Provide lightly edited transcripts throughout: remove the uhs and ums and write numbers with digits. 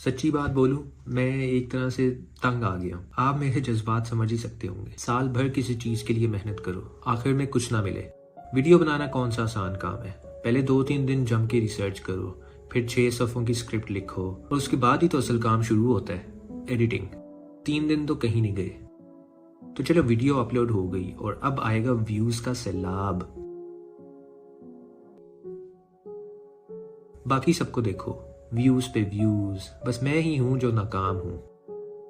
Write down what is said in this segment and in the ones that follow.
सच्ची बात बोलूं, मैं एक तरह से तंग आ गया हूँ। आप मेरे जज्बात समझ ही सकते होंगे। साल भर किसी चीज के लिए मेहनत करो, आखिर में कुछ ना मिले। वीडियो बनाना कौन सा आसान काम है। पहले 2-3 दिन जम के रिसर्च करो, फिर 6 सफ़ों की स्क्रिप्ट लिखो और उसके बाद ही तो असल काम शुरू होता है, एडिटिंग। 3 दिन तो कहीं नहीं गए। तो चलो वीडियो अपलोड हो गई और अब आएगा व्यूज का सैलाब। बाकी सबको देखो, व्यूज पे व्यूज, बस मैं ही हूं जो नाकाम हूं।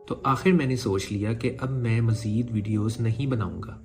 तो आखिर मैंने सोच लिया कि अब मैं मजीद वीडियोस नहीं बनाऊंगा।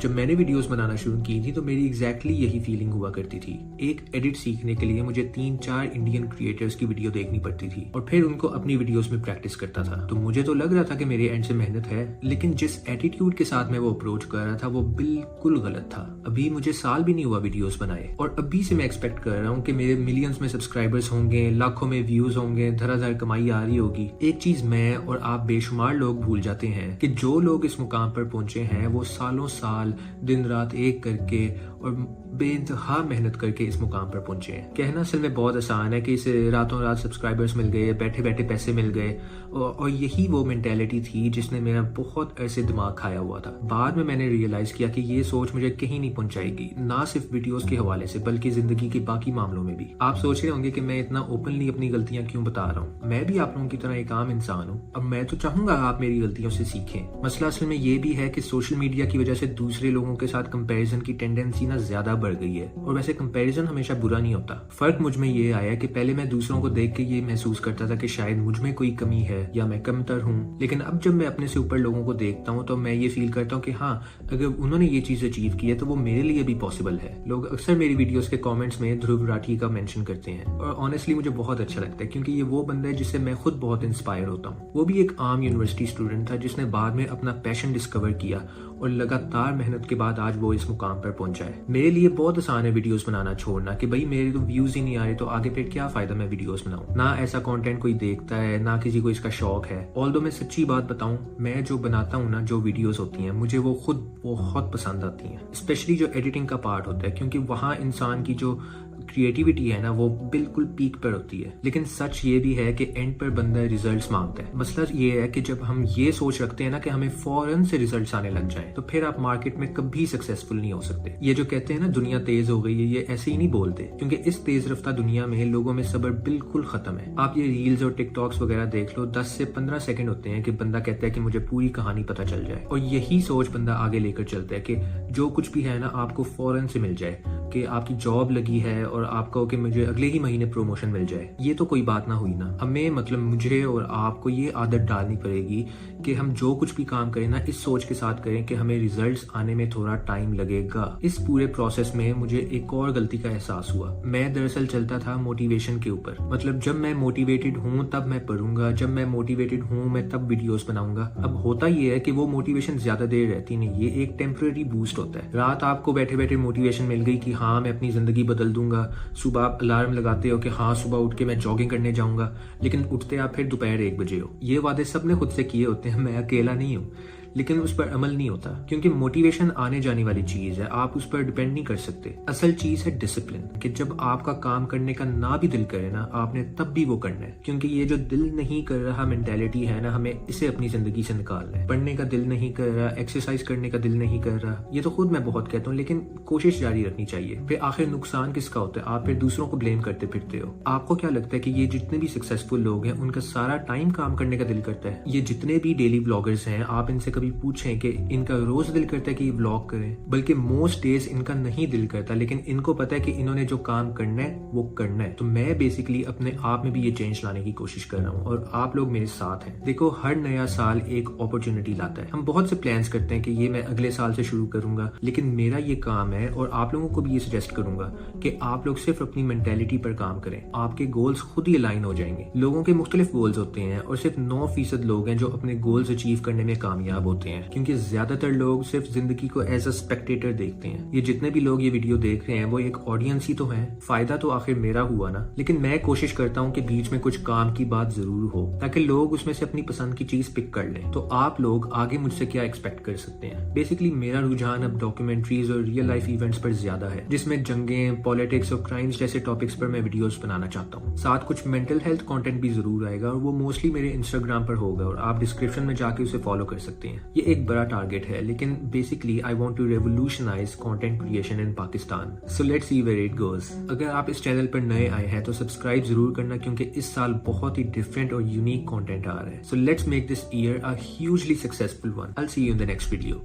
जब मैंने वीडियोस बनाना शुरू की थी तो मेरी एग्जैक्टली यही फीलिंग हुआ करती थी। एक एडिट सीखने के लिए मुझे 3-4 इंडियन क्रिएटर्स की वीडियो देखनी पड़ती थी और फिर उनको अपनी वीडियोस में प्रैक्टिस करता था। तो मुझे तो लग रहा था कि मेरे एंड से मेहनत है, लेकिन जिस एटीट्यूड के साथ मैं वो अप्रोच कर रहा था वो बिल्कुल गलत था। अभी मुझे साल भी नहीं हुआ वीडियोस बनाए और अभी से मैं एक्सपेक्ट कर रहा हूँ कि मेरे मिलियंस में सब्सक्राइबर्स होंगे, लाखों में व्यूज होंगे, धड़ाधड़ कमाई आ रही होगी। एक चीज मैं और आप बेशुमार लोग भूल जाते हैं कि जो लोग इस मुकाम पर पहुंचे हैं वो सालों साल दिन रात एक करके और बेइंतहा मेहनत करके इस मुकाम पर पहुंचे हैं। कहना असल में बहुत आसान है कि इसे रातों रात सब्सक्राइबर्स मिल गए, बैठे बैठे पैसे मिल गए, और यही वो मेंटेलिटी थी जिसने मेरा बहुत ऐसे दिमाग खाया हुआ था। बाद में मैंने रियलाइज किया कि ये सोच मुझे कहीं नहीं पहुंचाएगी, ना सिर्फ वीडियोस के हवाले से बल्कि जिंदगी के बाकी मामलों में भी। आप सोच रहे होंगे कि मैं इतना ओपनली अपनी गलतियां क्यों बता रहा हूँ। मैं भी आप लोगों की तरह एक आम इंसान हूँ। अब मैं तो चाहूंगा आप मेरी गलतियों से सीखें। मसला असल में ये भी है कि सोशल मीडिया की वजह से दूसरे लोगों के साथ कंपैरिजन की टेंडेंसी ना ज्यादा बढ़ गई है। और वैसे कंपैरिजन हमेशा बुरा नहीं होता। फर्क मुझ में ये आया कि पहले मैं दूसरों को देख के ये महसूस करता था कि शायद मुझ में कोई कमी है या मैं कमतर हूँ, लेकिन अब जब मैं अपने से ऊपर लोगों को देखता हूँ तो मैं ये फील करता हूँ कि हाँ, अगर उन्होंने ये चीज अचीव की है तो वो मेरे लिए भी पॉसिबल है। लोग अक्सर मेरी वीडियोस के कमेंट्स में ध्रुव राठी का मेंशन करते हैं और ऑनेस्टली मुझे बहुत अच्छा लगता है, क्योंकि ये वो बंदा है जिससे मैं खुद बहुत इंस्पायर होता हूँ। वो भी एक आम यूनिवर्सिटी स्टूडेंट था जिसने बाद में अपना पैशन डिस्कवर किया और लगातार मेहनत के बाद आज वो इस मुकाम पर पहुंचा है। मेरे लिए बहुत आसान है वीडियोस बनाना छोड़ना कि भाई मेरे तो व्यूज ही नहीं आ रहे तो आगे फिर क्या फायदा मैं वीडियोस बनाऊं। ना ऐसा कंटेंट कोई देखता है, ना किसी को इसका शौक है। ऑल्दो मैं सच्ची बात बताऊं, मैं जो बनाता हूं ना, जो वीडियोस होती हैं मुझे वो खुद बहुत पसंद आती हैं, स्पेशली जो एडिटिंग का पार्ट होता है, क्योंकि वहां इंसान की जो क्रिएटिविटी है ना वो बिल्कुल पीक पर होती है। लेकिन सच ये भी है कि एंड पर बंदा रिजल्ट्स मांगता है। मसला ये है कि जब हम ये सोच रखते हैं ना कि हमें फौरन से रिजल्ट्स आने लग जाए तो फिर आप मार्केट में कभी सक्सेसफुल नहीं हो सकते। ये जो कहते हैं ना दुनिया तेज हो गई है, ये ऐसे ही नहीं बोलते, क्योंकि इस तेज रफ्तार दुनिया में लोगों में सब्र बिल्कुल खत्म है। आप ये रील्स और टिकटॉक्स वगैरह देख लो, 10 से 15 सेकंड होते हैं कि बंदा कहता है कि मुझे पूरी कहानी पता चल जाए, और यही सोच बंदा आगे लेकर चलता है कि जो कुछ भी है ना आपको फौरन से मिल जाए, कि आपकी जॉब लगी है और आप कहो कि मुझे अगले ही महीने प्रमोशन मिल जाए। ये तो कोई बात ना हुई ना। हमें मतलब मुझे और आपको ये आदत डालनी पड़ेगी कि हम जो कुछ भी काम करें ना इस सोच के साथ करें कि हमें रिजल्ट्स आने में थोड़ा टाइम लगेगा। इस पूरे प्रोसेस में मुझे एक और गलती का एहसास हुआ। मैं दरअसल चलता था मोटिवेशन के ऊपर, मतलब जब मैं मोटिवेटेड हूँ तब मैं पढ़ूंगा, जब मैं मोटिवेटेड हूँ मैं तब वीडियोस बनाऊंगा। अब होता ये है कि वो मोटिवेशन ज्यादा देर रहती नहीं, ये एक टेम्पररी बूस्ट होता है। रात आपको बैठे बैठे मोटिवेशन मिल गई कि हाँ मैं अपनी जिंदगी बदल दूंगा। सुबह आप अलार्म लगाते हो कि हाँ सुबह उठ के मैं जॉगिंग करने जाऊंगा, लेकिन उठते आप फिर दोपहर 1 बजे हो। ये वादे सबने खुद से किए होते हैं, मैं अकेला नहीं हूँ, लेकिन उस पर अमल नहीं होता, क्योंकि मोटिवेशन आने जाने वाली चीज है, आप उस पर डिपेंड नहीं कर सकते। असल चीज है डिसिप्लिन, कि जब आपका काम करने का ना भी दिल करे ना आपने तब भी वो करना है, क्योंकि ये जो दिल नहीं कर रहा मेंटेलिटी है ना, हमें इसे अपनी जिंदगी से निकालना है। पढ़ने का दिल नहीं कर रहा, एक्सरसाइज करने का दिल नहीं कर रहा, ये तो खुद मैं बहुत कहता हूँ, लेकिन कोशिश जारी रखनी चाहिए। फिर आखिर नुकसान किसका होता है? आप फिर दूसरों को ब्लेम करते फिरते हो। आपको क्या लगता है कि ये जितने भी सक्सेसफुल लोग हैं उनका सारा टाइम काम करने का दिल करता है? ये जितने भी डेली ब्लॉगर्स हैं, आप इनसे कभी पूछें कि इनका रोज दिल करता है कि ये व्लॉग करें? बल्कि मोस्ट डेज इनका नहीं दिल करता, लेकिन इनको पता है कि इन्होंने जो काम करना है वो करना है। तो मैं बेसिकली अपने आप में भी ये चेंज लाने की कोशिश कर रहा हूँ और आप लोग मेरे साथ हैं। देखो, हर नया साल एक अपॉर्चुनिटी लाता है। हम बहुत से प्लान्स करते हैं कि ये मैं अगले साल से शुरू करूंगा, लेकिन मेरा ये काम है और आप लोगों को भी ये सजेस्ट करूंगा कि आप लोग सिर्फ अपनी मेंटेलिटी पर काम करें, आपके गोल्स खुद ही अलाइन हो जाएंगे। लोगों के मुख्तलिफ गोल्स होते हैं और सिर्फ 9% लोग हैं जो अपने गोल्स अचीव करने में कामयाब होते हैं, क्योंकि ज्यादातर लोग सिर्फ जिंदगी को एज अ स्पेक्टेटर देखते हैं। ये जितने भी लोग ये वीडियो देख रहे हैं वो एक ऑडियंस ही तो है, फायदा तो आखिर मेरा हुआ ना। लेकिन मैं कोशिश करता हूँ कि बीच में कुछ काम की बात जरूर हो, ताकि लोग उसमें से अपनी पसंद की चीज पिक कर लें। तो आप लोग आगे मुझसे क्या एक्सपेक्ट कर सकते हैं? बेसिकली मेरा रुझान अब डॉक्यूमेंट्रीज और रियल लाइफ इवेंट्स पर ज्यादा है, जिसमें जंगें, पॉलिटिक्स और क्राइम्स जैसे टॉपिक्स पर मैं वीडियोस बनाना चाहता हूँ। साथ कुछ मेंटल हेल्थ कंटेंट भी जरूर आएगा, और वो मोस्टली मेरे इंस्टाग्राम पर होगा, और आप डिस्क्रिप्शन में जाके उसे फॉलो कर सकते हैं। ये एक बड़ा टारगेट है, लेकिन basically I want to revolutionise content creation in Pakistan. So let's see where it goes. अगर आप इस चैनल पर नए आए हैं तो सब्सक्राइब जरूर करना, क्योंकि इस साल बहुत ही डिफरेंट और यूनिक कंटेंट आ रहा है। So let's make this year a hugely successful one. I will see you in the next video.